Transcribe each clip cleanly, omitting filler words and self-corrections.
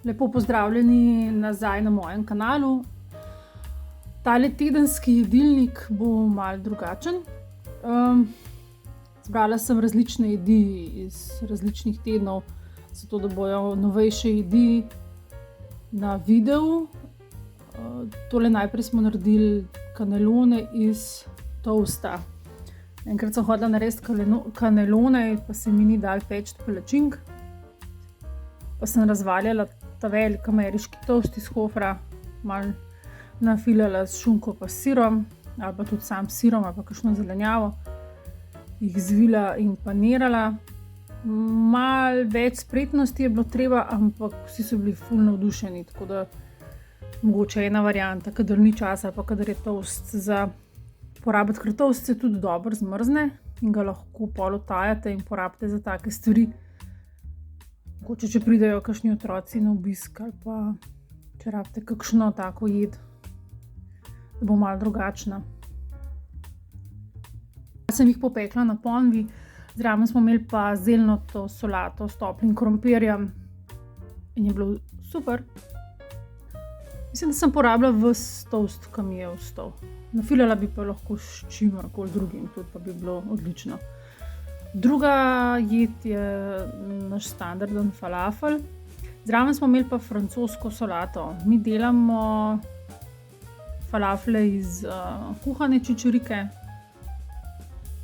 Lepo pozdravljeni nazaj na mojem kanalu. Tale tedenski jedilnik bo malo drugačen. Zbrala sem različne jedi iz različnih tednov, zato da bojo novejše jedi na videu. Tole najprej smo naredili kanelone iz toasta. Enkrat sem hotela narediti kanelone, pa se mi ni dalo peči palačink. Pa sem razvaljala ta velik ameriški toast iz Hofra, malo nafilala s šunko pa s sirom, ali pa tudi sam sirom, ali pa kakšno zelenjavo. Jih zvila in panirala. Malo več spretnosti je bilo treba, ampak vsi so bili ful navdušeni, tako da mogoče ena varianta, kadar ni časa, pa kadar je toast za porabiti, ker toast se tudi dobro zmrzne in ga lahko pol otajate in porabite za take stvari. Mogoče, če pridejo kakšni otroci na obisk ali pa če rabite kakšno tako jed, da bo malo drugačna. Sem jih popekla na ponvi, zraven smo imeli pa zeljnato solato s toplim krompirjem in je bilo super. Mislim, da sem porabila ves toast, ki mi je ostal. Nafilala bi pa lahko s čimerkoli drugim, tudi pa bi bilo odlično. Druga jed je naš standarden falafel. Zraven smo imeli pa francosko solato. Mi delamo falafle iz kuhane čičerike.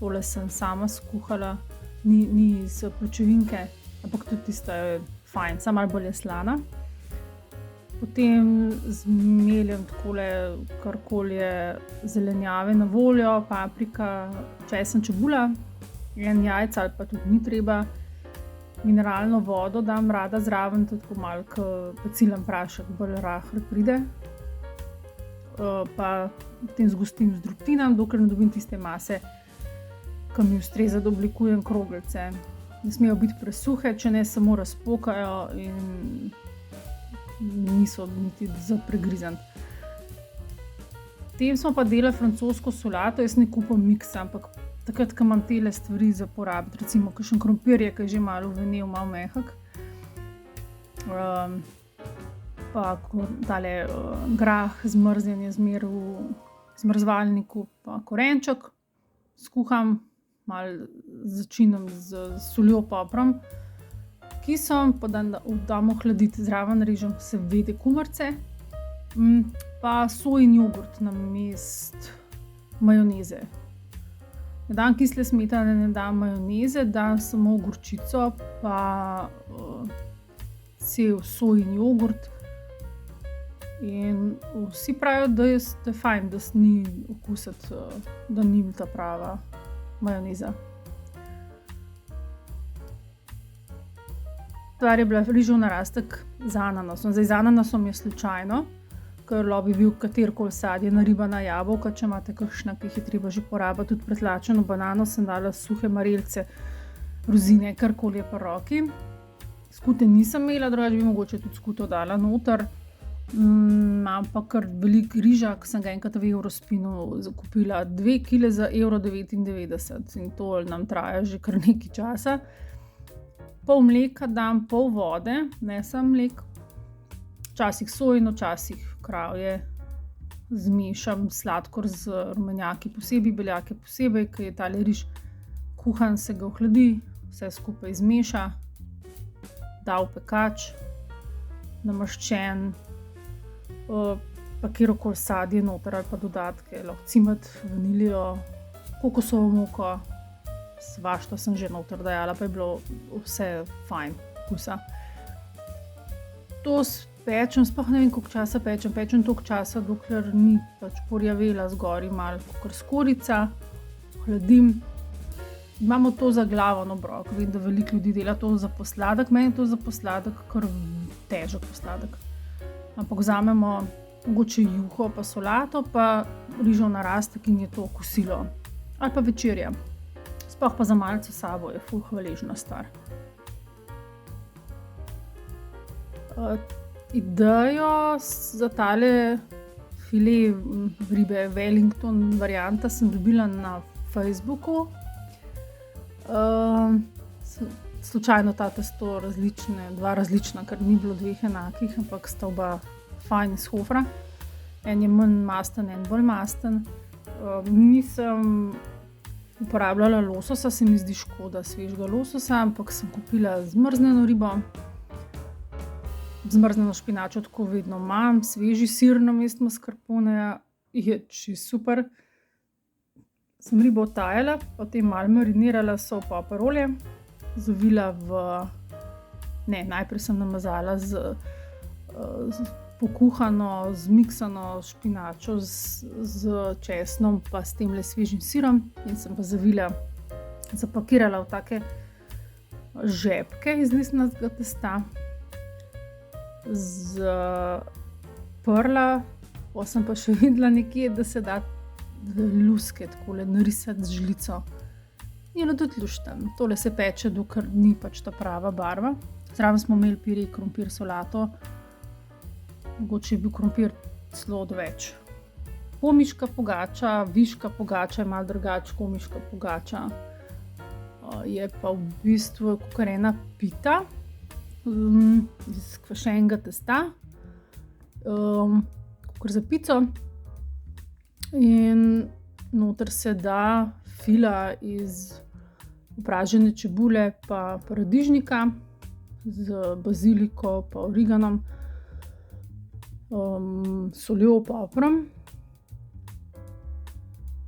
Tole sem sama skuhala, ni iz pločevinke, ampak tudi tista je fajn, samo malo bolj je slana. Potem zmeljem takole karkoli je zelenjave na voljo, paprika, česen, čebula, en jajc ali pa tudi ni treba. Mineralno vodo dam rada zraven, tako malo pecilen prašek, bolj rahel pride. Pa potem zgostim z drobtinom, dokler ne dobim tiste mase, ki mi ustreza, da oblikujem kroglice. Ne smejo biti presuhe, če ne samo razpokajo in niso niti za pregrizan. Potem smo pa delali francosko solato, jaz ne kupim miksa, ampak takrat, ko imam tele stvari za porabiti, recimo kakšen krompir je, ki je že malo venel, malo mehek. Pa tale grah zmrznjen je zmer v zmrzovalniku, pa korenček skuham, malo začinim z soljo, poprom, kisom, pa dam ohladiti, zraven režem seveda kumarice, pa sojin jogurt namesto majoneze. Ne dam kisle smetane, ne dam majoneze, dam samo gorčico pa cel sojin jogurt. In vsi pravijo, da je fajn, da ni okusiti, da ni ta prava majoneza. Stvar je bila rižev narastek z ananasom. Zdaj, z ananasom je slučajno, ker lahko bi bil katerikoli sadje, naribana jabolka, če imate kakšna, ki jih je treba že porabiti, tudi pretlačeno banano sem dala, suhe marelice, rozine, karkoli je po roki. Skute nisem imela, drugače bi mogoče tudi skuto dala noter. Imam pa kar veliko riža, ki sem ga enkrat v Eurospinu zakupila 2 kile za 1,99 € in to nam traja že kar nekaj časa. Pol mleka dam, pol vode, ne samo mlek, včasih sojino, včasih kravje, zmešam sladkor z rumenjaki posebej, beljake posebej, ker je tale riž kuhan, se ga ohladi, vse skupaj zmeša, da v pekač, namaščen, pa kjerokoli sadje noter ali pa dodatke, lahko cimet, vanilijo, kokosovo moko, svašta sem že noter dajala, pa je bilo vse fajn okusa. To pečem, sploh ne vem, koliko časa pečem toliko časa, dokler ni pač porjavela zgori malo kakor skorjica, hladim. Imamo to za glavo na obrok, vem, da veliko ljudi dela to za posladek, meni je to za posladek kar težek posladek. Ampak vzamemo mogoče juho pa solato pa rižev narastek in je to kosilo. Ali pa večerja. Sploh pa za malce sabo je ful hvaležna stvar. Idejo za tale file ribe Wellington varianta sem dobila na Facebooku. slučajno ta testo dva različna, ker ni bilo dveh enakih, ampak sta oba fajn iz Hofra. En je manj masten, en bolj masten. Nisem uporabljala lososa, se mi zdi škoda svežega lososa, ampak sem kupila zmrznjeno ribo. Zmrznjeno špinačo tako vedno imam, sveži sir namesto mascarponeja je čisto super. Sem ribo odtajala, potem malo marinirala s sol, poper, olje, zavila najprej sem namazala z pokuhano, zmiksano špinačo z česnom pa s temle svežim sirom in sem pa zapakirala v take žepke iz listnatega testa. Zaprla, potem sem pa še videla nekje, da se da luske takole narisati z žlico. In tudi lušten. Tole se peče, dokler ni pač ta prava barva. Zraven smo imeli pire, krompir, solato. Mogoče je bil krompir celo odveč. Pomiška pogača, viška pogača je malo drugače, komiška pogača. Je pa v bistvu kakor ena pita iz kvašenega testa, kakor za pico. In noter se da fila iz pražene čebule pa paradižnika z baziliko pa origanom, soljo, poprom.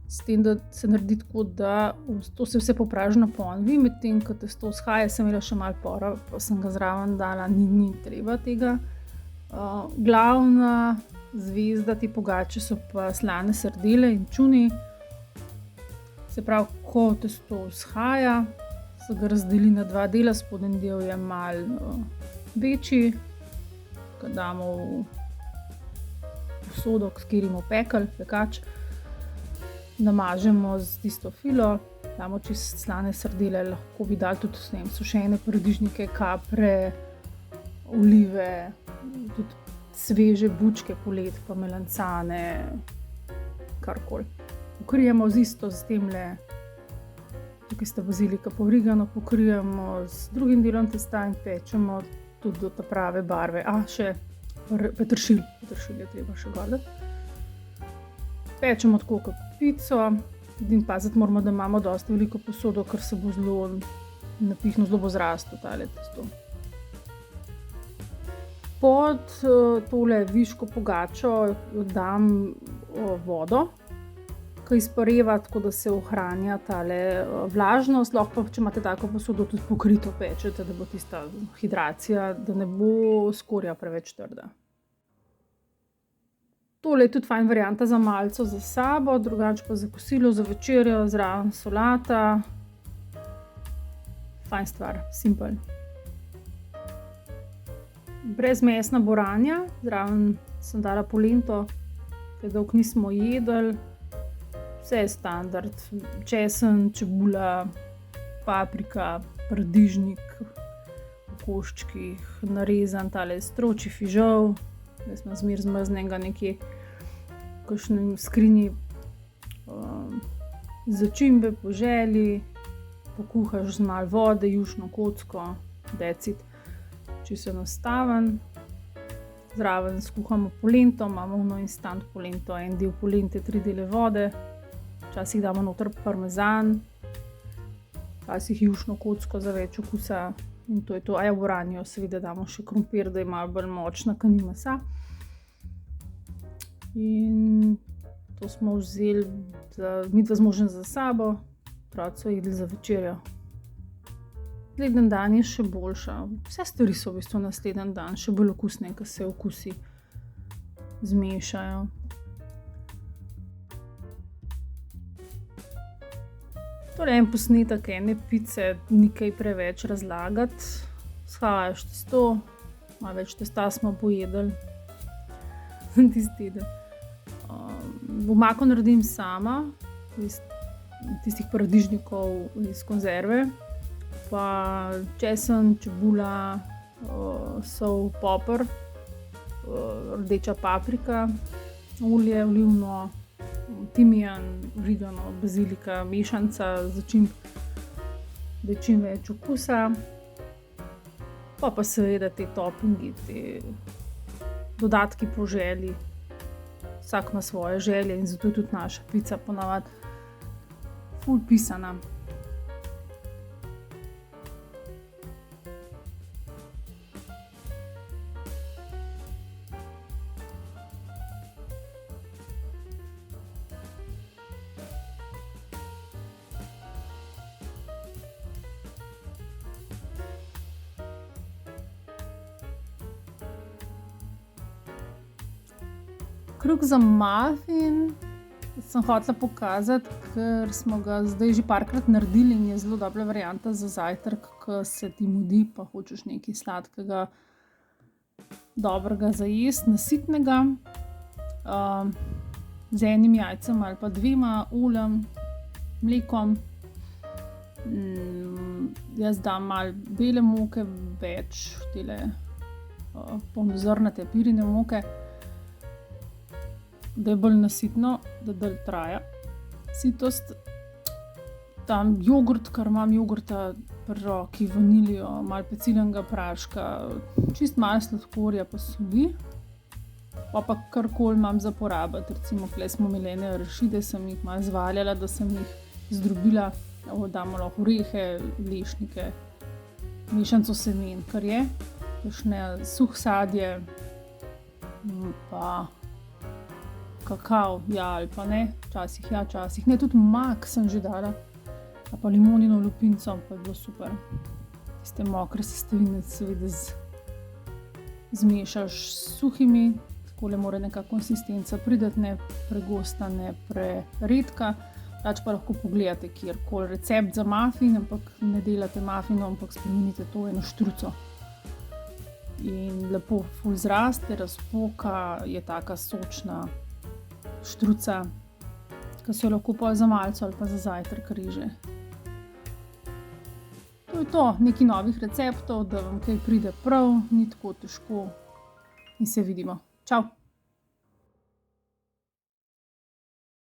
S tem, da se naredi tako, da to se vse popraži na ponvi, medtem ko testo vzhaja, sem imela še malo pora, pa sem ga zraven dala, ni treba tega. Glavna zvezda te pogače so pa slane sardele in čuni. Se pravi, ko testo vzhaja, se ga razdeli na dva dela, spodnji del je malo večji, ga damo v posodo, s katerim bomo pekli, pekač. Namažemo z tisto filo, damo čisto slane sardele, lahko bi dali tudi sušene paradižnike, kapre, olive, tudi sveže bučke polet, pa melancane, karkoli. Pokrijemo z isto z temle, tukaj sta bazilika pa origano, pokrijemo z drugim delom testa in pečemo tudi do ta prave barve. Še peteršilj je treba še gor dati. Pečemo tako kot pico, in paziti moramo, da imamo dosti veliko posodo, ker se bo zelo napihno, zelo bo zraslo tale testo. Pod tole viško pogačo dam vodo, ki izpareva, tako da se ohranja tale vlažnost. Lahko pa, če imate tako posodo, tudi pokrito pečete, da bo tista hidracija, da ne bo skorja preveč trda. Tole je tudi fajn varianta za malico za sabo, drugače pa za kosilo, za večerjo, zraven solata. Fajn stvar, simpel. Brezmesna boranja, zraven sem dala polento, ker dolgo nismo jedli. Vse je standard, česen, čebula, paprika, paradižnik v koščkih, narezan tale stročji fižol. Jaz imam zmeraj zmrznenega nekje v kakšni skrinji. Začimbe po želji, pokuhaš z malo vode, jušno kocko, decit, čisto enostaven. Zraven skuhamo polento, imamo instant polento, en del polente, 3 dele vode. Včasih damo noter parmezan, včasih jušno kocko za več okusa in to je to. V boranjo seveda damo še krompir, da je malo bolj močna, ker ni mesa. In to smo vzeli midva z možem za sabo, otroci so jedli za večerjo. Naslednji dan je še boljša. Vse stvari so v bistvu naslednji dan še bolj okusne, ker se okusi zmešajo. Torej en posnetek ene pice, ni kaj preveč razlagati. Vzhajaš testo, malo več testa smo pojedli tisti teden. Omako naredim sama, iz tistih paradižnikov iz konzerve, pa česen, čebula, sol, poper, rdeča paprika, olje olivno, timijan, origano, bazilika, mešanca, začimb, da je čim več okusa. Pa seveda te toppingi, te dodatki po želji. Vsak ima svoje želje in zato je tudi naša pica ponavadi ful pisana. Kruh za muffin sem hotela pokazati, ker smo ga zdaj že parkrat naredili in je zelo dobra varianta za zajtrk, ko se ti mudi pa hočeš nekaj sladkega, dobrega za jesti, nasitnega. Z enim jajcem ali pa dvema, oljem, mlekom. Jaz dam malo bele moke, več tele polnozrnate pirine moke, da je bolj nasitno, da dlje traja sitost. Dam jogurt, ker imam jogurta pri roki, vanilijo, malo pecilnega praška, čisto malo sladkorja pa soli. Pa karkoli imam za porabiti, recimo tule smo imeli ene arašide, sem jih malo zvaljala, da sem jih zdrobila. Damo lahko orehe, lešnike, mešanico semen, kar je, kakšne suh sadje, pa kakao, ja ali pa ne, včasih ja, včasih ne, tudi mak sem že dala, ali pa limonino lupinco, pa je bilo super. Tiste mokre sestavine seveda zmešaš s suhimi, takole mora neka konsistenca priti, ne pregosta, ne preredka. Pač pa lahko pogledate kjerkoli recept za muffin, ampak ne delate muffinov, ampak spremenite to v eno štruco. In lepo ful zraste, razpoka, je taka sočna štruca, ki se jo lahko pa za malico ali pa za zajtrk reže. To je to, nekaj novih receptov, da vam kaj pride prav, ni tako težko in se vidimo. Čau!